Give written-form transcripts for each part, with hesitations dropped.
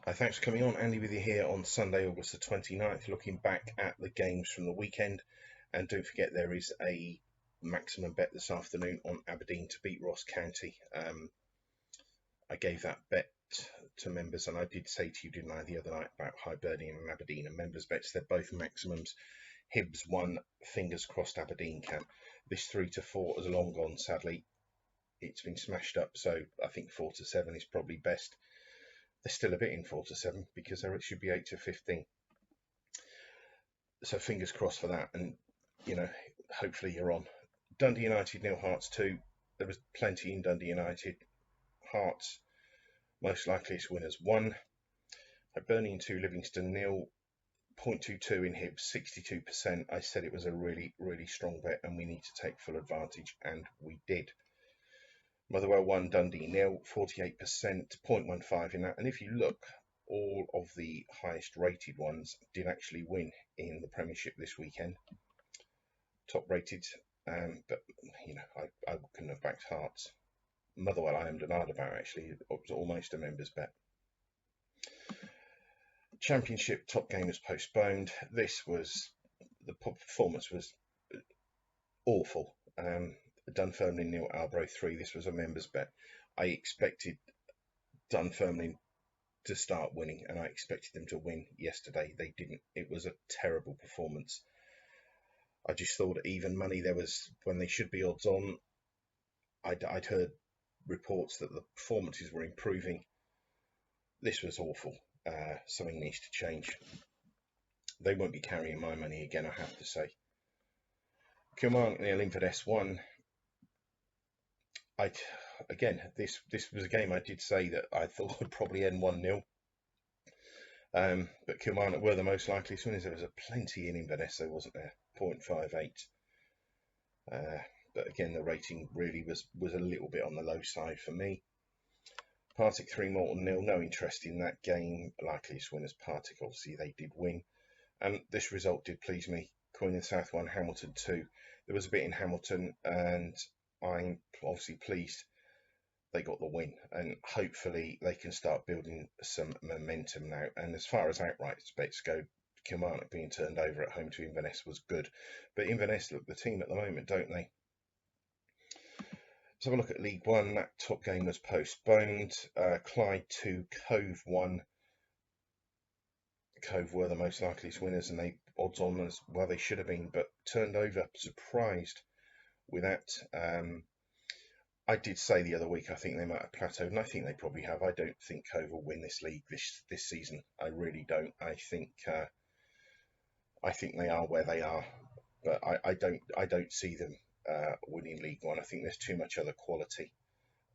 Hi, thanks for coming on. Andy with you here on Sunday, August the 29th, looking back at the games from the weekend. And don't forget, there is a maximum bet this afternoon on Aberdeen to beat Ross County. I gave that bet to members, and I did say to you, didn't I, the other night about Hibernian and Aberdeen and members' bets. They're both maximums. Hibs won, fingers crossed Aberdeen can. This 3 to 4 is long gone, sadly. It's been smashed up, so I think 4 to 7 is probably best. There's still a bit in 4 to 7 because there should be 8 to 15. So fingers crossed for that, and hopefully you're on. Dundee United 0 Hearts 2. There was plenty in Dundee United. Hearts most likeliest winners 1. Hibernian 2 Livingston 0. 0.22 in Hibs, 62%. I said it was a really strong bet and we need to take full advantage, and we did. Motherwell 1 Dundee 0, 48%, 0.15 in that. And if you look, all of the highest rated ones did actually win in the Premiership this weekend. Top rated, but I couldn't have backed Hearts. Motherwell I am denied about, actually. It was almost a member's bet. Championship top game was postponed. The performance was awful. Dunfermline 0 Albro 3. This was a member's bet. I expected Dunfermline to start winning, and I expected them to win yesterday. They didn't. It was a terrible performance. I just thought even money there was when they should be odds on. I'd heard reports that the performances were improving. This was awful. Something needs to change. They won't be carrying my money again, I have to say. Kilmarnock 0 Inverness 1. This was a game I did say that I thought would probably end 1-0. But Kilmarnock were the most likely winners. There was plenty in Inverness, though, wasn't there? 0.58. But again, the rating really was a little bit on the low side for me. Partick 3 Morton 0. No interest in that game. Likeliest winners Partick. Obviously, they did win. And this result did please me. Queen of the South 1 Hamilton 2. There was a bit in Hamilton, and I'm obviously pleased they got the win, and hopefully they can start building some momentum now. And as far as outright bets go, Kilmarnock being turned over at home to Inverness was good. But Inverness look the team at the moment, don't they? Let's have a look at League One. That top game was postponed. Clyde 2, Cove 1. Cove were the most likeliest winners, and they odds on as well they should have been, but turned over. Surprised with that. I did say the other week I think they might have plateaued, and I think they probably have. I don't think Cove will win this league this season. I really don't. I think they are where they are, but I don't see them winning League One. I think there's too much other quality.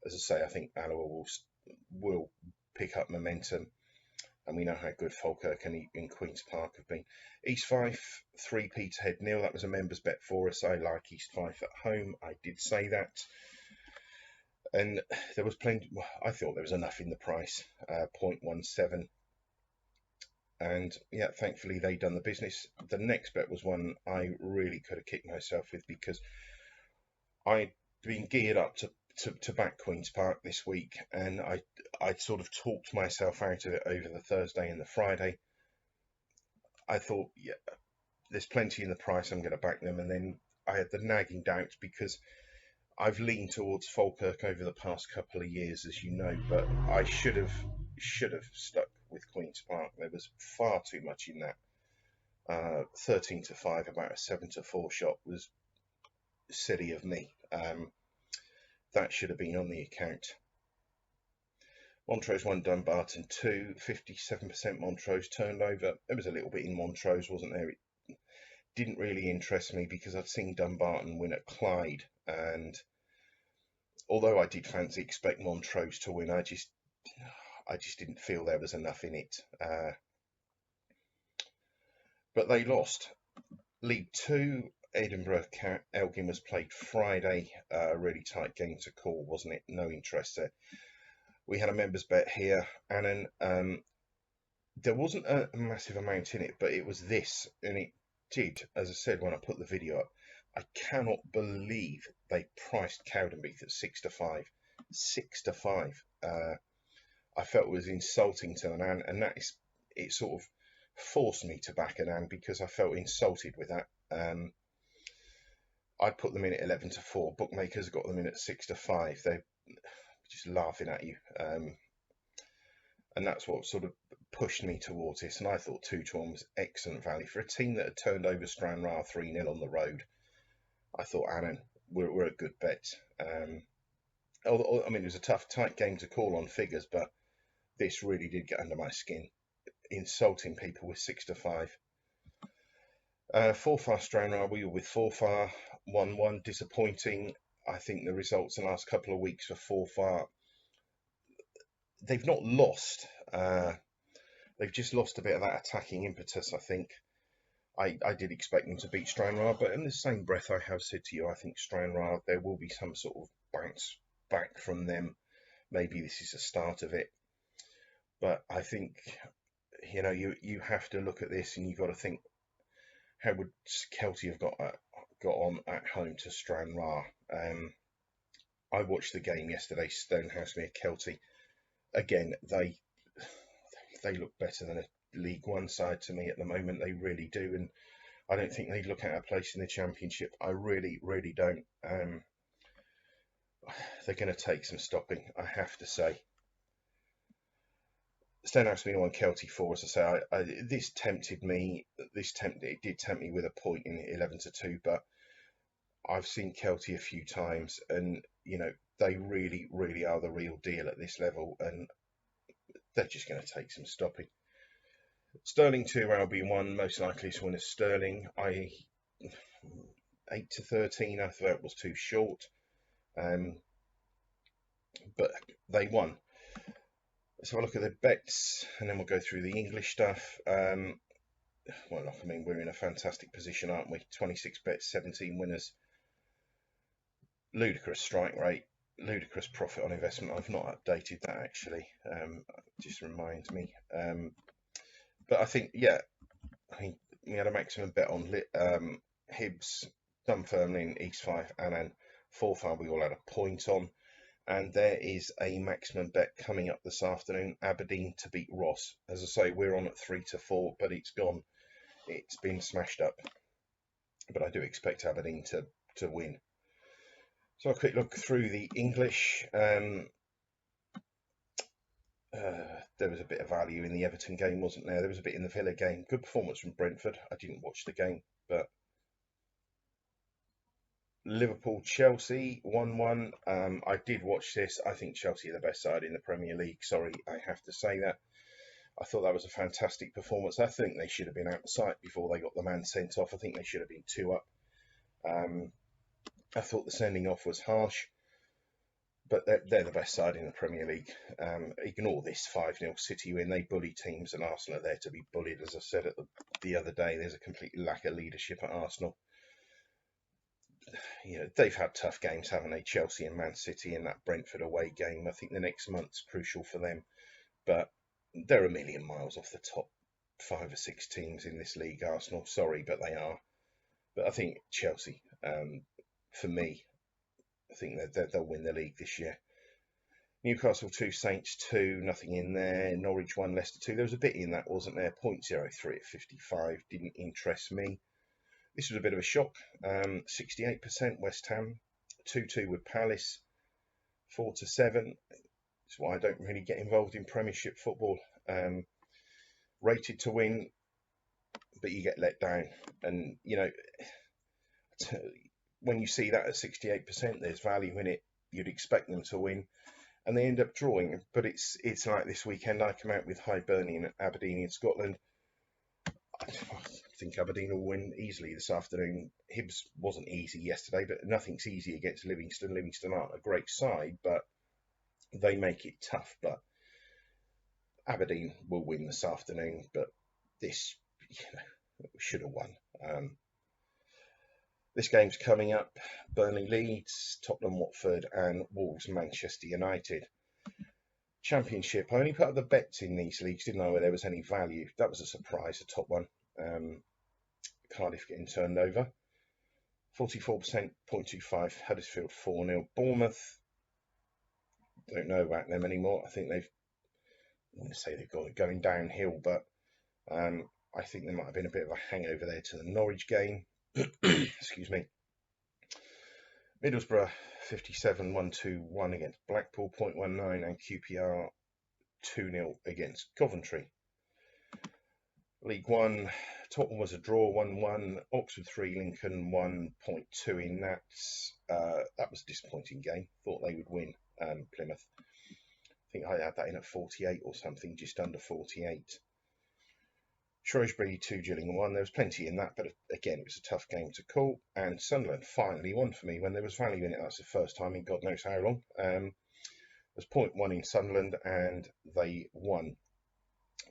As I say, I think Alloa will pick up momentum, and we know how good Falkirk and Queen's Park have been. East Fife 3 Peterhead 0. That was a members bet for us. I like East Fife at home. I did say that. And there was plenty. I thought there was enough in the price, 0.17. And yeah, thankfully they done the business. The next bet was one I really could have kicked myself with, because I'd been geared up to back Queen's Park this week, and I'd sort of talked myself out of it over the Thursday and the Friday. I thought, yeah, there's plenty in the price, I'm going to back them. And then I had the nagging doubts because I've leaned towards Falkirk over the past couple of years, as you know, but I should have stuck with Queen's Park. There was far too much in that. 13 to 5, about a 7 to 4 shot was silly of me. That should have been on the account. Montrose 1 Dumbarton 2, 57% Montrose turned over. There was a little bit in Montrose, wasn't there? It didn't really interest me because I'd seen Dumbarton win at Clyde, and although I did expect Montrose to win, I just didn't feel there was enough in it. But they lost. League 2, Edinburgh Elgin was played Friday. A really tight game to call, wasn't it? No interest there. We had a members bet here, Annan. There wasn't a massive amount in it, but it was this, and it did, as I said when I put the video up, I cannot believe they priced Cowdenbeath at 6 to 5. 6 to 5. I felt was insulting to Annan, and it sort of forced me to back Annan because I felt insulted with that. I put them in at 11-4. Bookmakers got them in at 6-5. They're just laughing at you, and that's what sort of pushed me towards this. And I thought 2-1 was excellent value for a team that had turned over Stranraer 3-0 on the road. I thought Annan were a good bet. Although, I mean, it was a tough, tight game to call on figures, but this really did get under my skin, insulting people with 6-5. Forfar Stranraer, we were with Forfar 1-1, disappointing. I think the results in the last couple of weeks for Forfar, they've not lost. They've just lost a bit of that attacking impetus, I think. I did expect them to beat Stranraer, but in the same breath I have said to you, I think Stranraer, there will be some sort of bounce back from them. Maybe this is the start of it. But I think, you have to look at this and you've got to think, how would Kelty have got on at home to Stranraer? I watched the game yesterday, Stonehouse-mere Kelty. Again, they look better than a League One side to me at the moment. They really do, and I don't think they look at a place in the Championship. I really, really don't. They're going to take some stopping, I have to say. Stonehouse-mere on Kelty 4, as I say, this tempted me. It did tempt me with a point in 11-2, but I've seen Kelty a few times, and they really, really are the real deal at this level, and they're just going to take some stopping. Sterling 2, Albion 1, most likely to win is Sterling. 8-13, I thought it was too short, but they won. Let's have a look at the bets, and then we'll go through the English stuff. Well, I mean, we're in a fantastic position, aren't we? 26 bets, 17 winners. Ludicrous strike rate, ludicrous profit on investment. I've not updated that, actually. Just reminds me. But I think, we had a maximum bet on Hibs, Dunfermline, East Fife, Annan, Forfar. We all had a point on. And there is a maximum bet coming up this afternoon, Aberdeen to beat Ross. As I say, we're on at 3-4, but it's gone. It's been smashed up. But I do expect Aberdeen to win. So a quick look through the English. There was a bit of value in the Everton game, wasn't there? There was a bit in the Villa game. Good performance from Brentford. I didn't watch the game, but Liverpool-Chelsea 1-1. I did watch this. I think Chelsea are the best side in the Premier League. Sorry, I have to say that. I thought that was a fantastic performance. I think they should have been out of sight before they got the man sent off. I think they should have been 2 up. I thought the sending off was harsh, but they're the best side in the Premier League. Ignore this 5-0 City win. They bully teams, and Arsenal are there to be bullied. As I said the other day, there's a complete lack of leadership at Arsenal. They've had tough games, haven't they? Chelsea and Man City in that Brentford away game. I think the next month's crucial for them, but they're a million miles off the top 5 or 6 teams in this league, Arsenal. Sorry, but they are. But I think Chelsea, for me, I think they'll win the league this year. Newcastle 2, Saints 2, nothing in there. Norwich 1, Leicester 2. There was a bit in that, wasn't there? 0.03 at 55. Didn't interest me. This was a bit of a shock. 68% West Ham. 2-2 with Palace. 4-7. That's why I don't really get involved in Premiership football. Rated to win, but you get let down. And, when you see that at 68%, there's value in it. You'd expect them to win, and they end up drawing. But it's like this weekend. I come out with Hibernian and Aberdeen in Scotland. I think Aberdeen will win easily this afternoon. Hibs wasn't easy yesterday, but nothing's easy against Livingston. Livingston aren't a great side, but they make it tough. But Aberdeen will win this afternoon, but this should have won. This game's coming up. Burnley Leeds, Tottenham Watford, and Wolves Manchester United. Championship. I only put up the bets in these leagues, didn't know where there was any value. That was a surprise, the top one. Cardiff getting turned over. 44%, 0.25. Huddersfield 4-0. Bournemouth, don't know about them anymore. I think they've wouldn't say they've got it going downhill, but I think there might have been a bit of a hangover there to the Norwich game. Excuse me. Middlesbrough 57 1-2-1 against Blackpool 0.19 and QPR 2-0 against Coventry. League One, Tottenham was a draw 1-1, Oxford 3, Lincoln 1.2 in that. That was a disappointing game. Thought they would win Plymouth. I think I had that in at 48 or something, just under 48. Shrewsbury 2, Gillingham 1. There was plenty in that, but again, it was a tough game to call. And Sunderland finally won for me when there was value in it. That's the first time in God knows how long. It was 0.1 in Sunderland, and they won.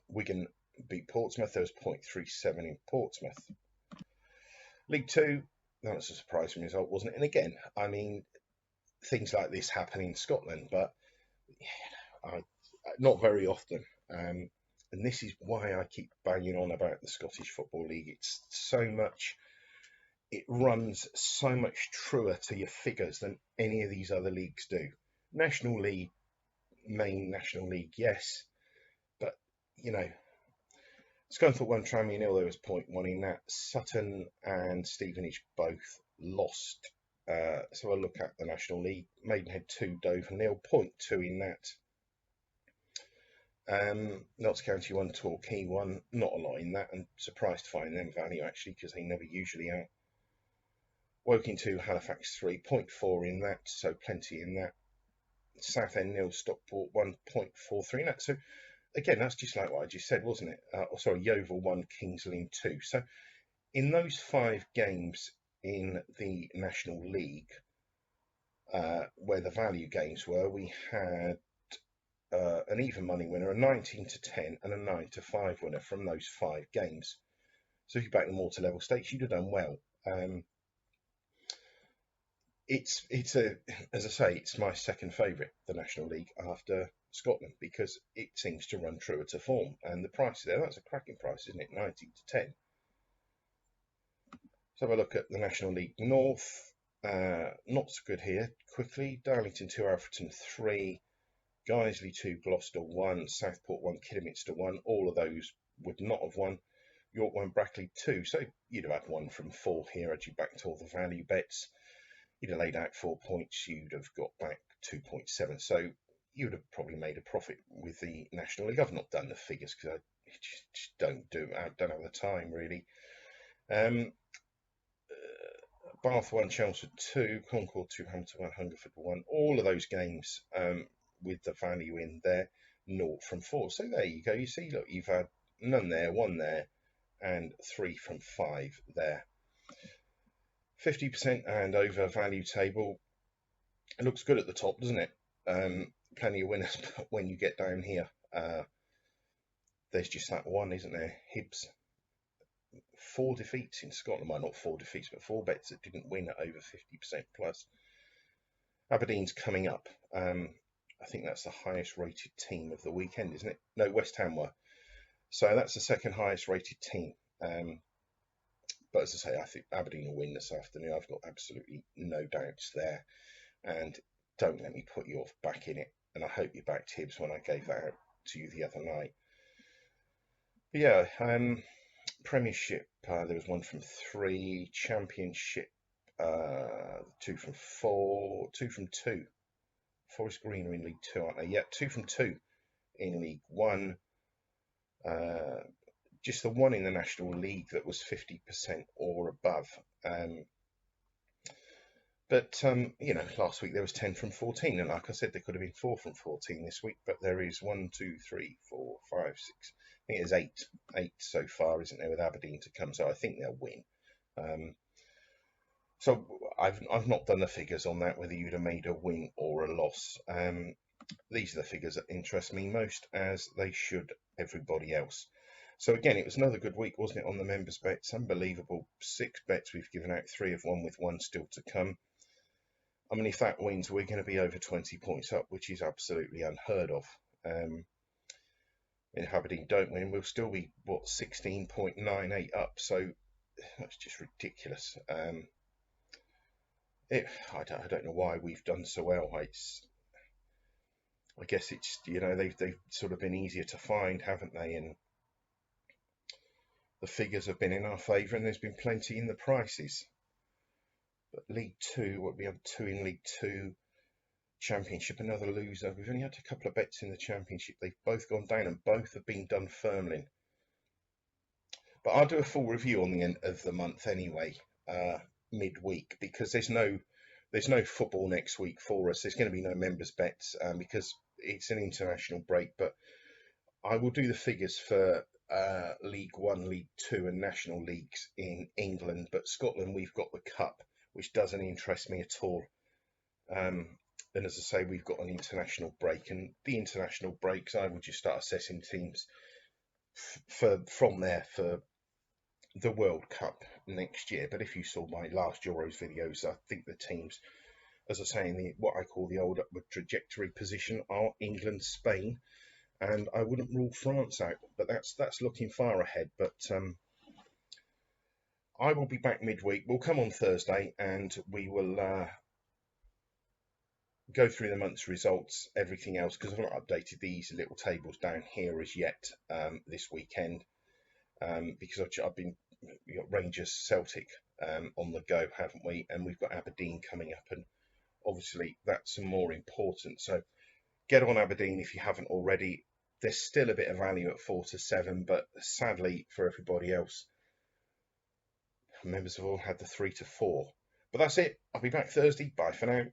Wigan beat Portsmouth. There was 0.37 in Portsmouth. League Two, that was a surprising result, wasn't it? And again, I mean, things like this happen in Scotland, but not very often. And this is why I keep banging on about the Scottish Football League. It's so much, it runs so much truer to your figures than any of these other leagues do. National League, main National League, yes, but you know, Scunthorpe 1, Tranmere 0. There was 0.1 in that. Sutton and Stevenage both lost. So I look at the National League. Maidenhead 2, Dover 0, 0.2 in that. Notts County 1, Torquay 1, not a lot in that, and surprised to find them value actually, because they never usually are. Woking 2, Halifax 3, 0.4 in that, so plenty in that. Southend 0, Stockport 1.43 in that. So again, that's just like what I just said, wasn't it? Yeovil 1, Kings Lynn 2. So in those 5 games in the National League, where the value games were, we had an even money winner, a 19-10 and a 9-5 winner from those 5 games. So if you back them all to level stakes, you'd have done well. It's as I say, it's my second favourite, the National League, after Scotland, because it seems to run truer to form, and the price there, that's a cracking price, isn't it? 19-10. So have a look at the National League North. Not so good here. Quickly, Darlington 2, Alfreton 3, Guiseley 2, Gloucester 1, Southport 1, Kidderminster 1. All of those would not have won. York 1, Brackley 2. So you'd have had 1 from 4 here had you backed all the value bets. You'd have laid out 4 points. You'd have got back 2.7. So you would have probably made a profit with the National League. I've not done the figures because I just don't have the time really. Bath 1, Chelmsford 2, Concord 2, Hampton 1, Hungerford 1. All of those games with the value in there, 0 from 4. So there you go. You see, look, you've had none there, 1 there, and 3 from 5 there. 50% and over value table. It looks good at the top, doesn't it? Plenty of winners, but when you get down here, there's just that one, isn't there? Hibs. 4 defeats in Scotland. Well, not 4 defeats, but 4 bets that didn't win at over 50% plus. Aberdeen's coming up. I think that's the highest rated team of the weekend, isn't it? No, West Ham were. So that's the second highest rated team. But as I say, I think Aberdeen will win this afternoon. I've got absolutely no doubts there. And don't let me put you off backing it. And I hope you backed Hibs when I gave that out to you the other night. But yeah, Premiership, there was 1 from 3. Championship, 2 from 4. 2 from 2. Forest Green are in League 2, aren't they? Yeah, 2 from 2 in League 1. Just the one in the National League that was 50% or above. But you know, last week there was 10 from 14, and like I said, there could have been 4 from 14 this week, but there is 1, 2, 3, 4, 5, 6. I think there's 8 so far, isn't there, with Aberdeen to come? So I think they'll win. So I've not done the figures on that, whether you'd have made a win or a loss. These are the figures that interest me most, as they should everybody else. So again, it was another good week, wasn't it, on the members' bets? Unbelievable. 6 bets we've given out, 3 have won with 1 still to come. I mean, if that wins, we're going to be over 20 points up, which is absolutely unheard of. If Aberdeen don't win, we'll still be, what, 16.98 up. So that's just ridiculous. I don't know why we've done so well. I guess it's, they've sort of been easier to find, haven't they? And the figures have been in our favour, and there's been plenty in the prices. But League Two, what we have two in League Two. Championship, another loser. We've only had a couple of bets in the Championship. They've both gone down, and both have been done firmly. But I'll do a full review on the end of the month anyway, midweek, because there's no football next week for us. There's going to be no members bets because it's an international break. But I will do the figures for League One, League Two, and National Leagues in England. But Scotland, we've got the Cup, which doesn't interest me at all. And as I say, we've got an international break, and the international breaks, I would just start assessing teams from there for the World Cup next year. But if you saw my last Euros videos, I think the teams, as I say, in what I call the old upward trajectory position are England, Spain, and I wouldn't rule France out. But that's looking far ahead. But I will be back midweek. We'll come on Thursday, and we will go through the month's results, everything else, because I've not updated these little tables down here as yet this weekend, because I've been, we've got Rangers Celtic on the go, haven't we? And we've got Aberdeen coming up, and obviously that's more important. So get on Aberdeen if you haven't already. There's still a bit of value at 4 to 7, but sadly for everybody else, members have all had the 3 to 4. But that's it. I'll be back Thursday. Bye for now.